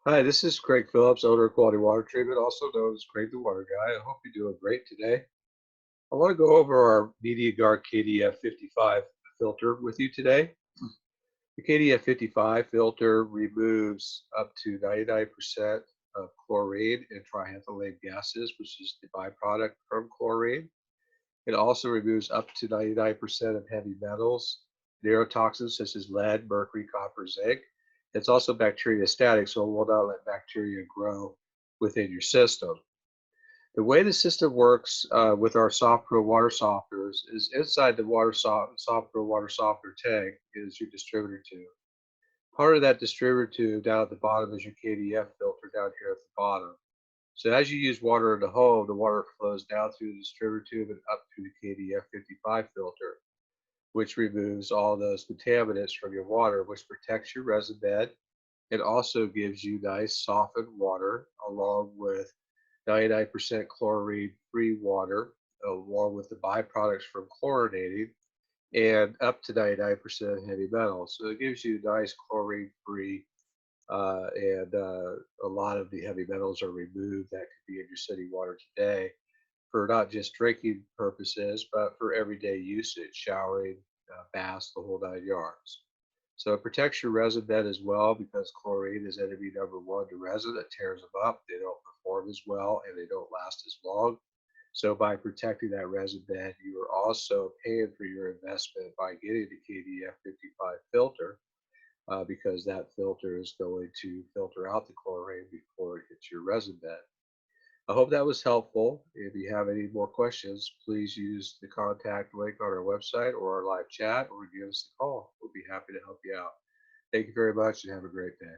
Hi, this is Craig Phillips, owner of Quality Water Treatment, also known as Craig the Water Guy. I hope you're doing great today. I want to go over our MediaGuard KDF 55 filter with you today. The KDF 55 filter removes up to 99% of chlorine and triethylene gases, which is the byproduct from chlorine. It also removes up to 99% of heavy metals, neurotoxins such as lead, mercury, copper, zinc. It's also bacteriostatic, so it will not let bacteria grow within your system. The way the system works with our SoftPro water softeners is inside the SoftPro water softener tank is your distributor tube. Part of that distributor tube down at the bottom is your KDF filter down here at the bottom. So as you use water in the home, the water flows down through the distributor tube and up to the KDF 55 filter, which removes all those contaminants from your water, which protects your resin bed. It also gives you nice softened water along with 99% chlorine-free water, along with the byproducts from chlorinating, and up to 99% heavy metals. So it gives you nice chlorine-free and a lot of the heavy metals are removed that could be in your city water today for not just drinking purposes, but for everyday usage, showering, baths, the whole 9 yards. So it protects your resin bed as well because chlorine is enemy number one to resin. It tears them up. They don't perform as well and they don't last as long. So by protecting that resin bed, you are also paying for your investment by getting the KDF 55 filter because that filter is going to filter out the chlorine before it hits your resin bed. I hope that was helpful. If you have any more questions, please use the contact link on our website or our live chat or give us a call. We'll be happy to help you out. Thank you very much and have a great day.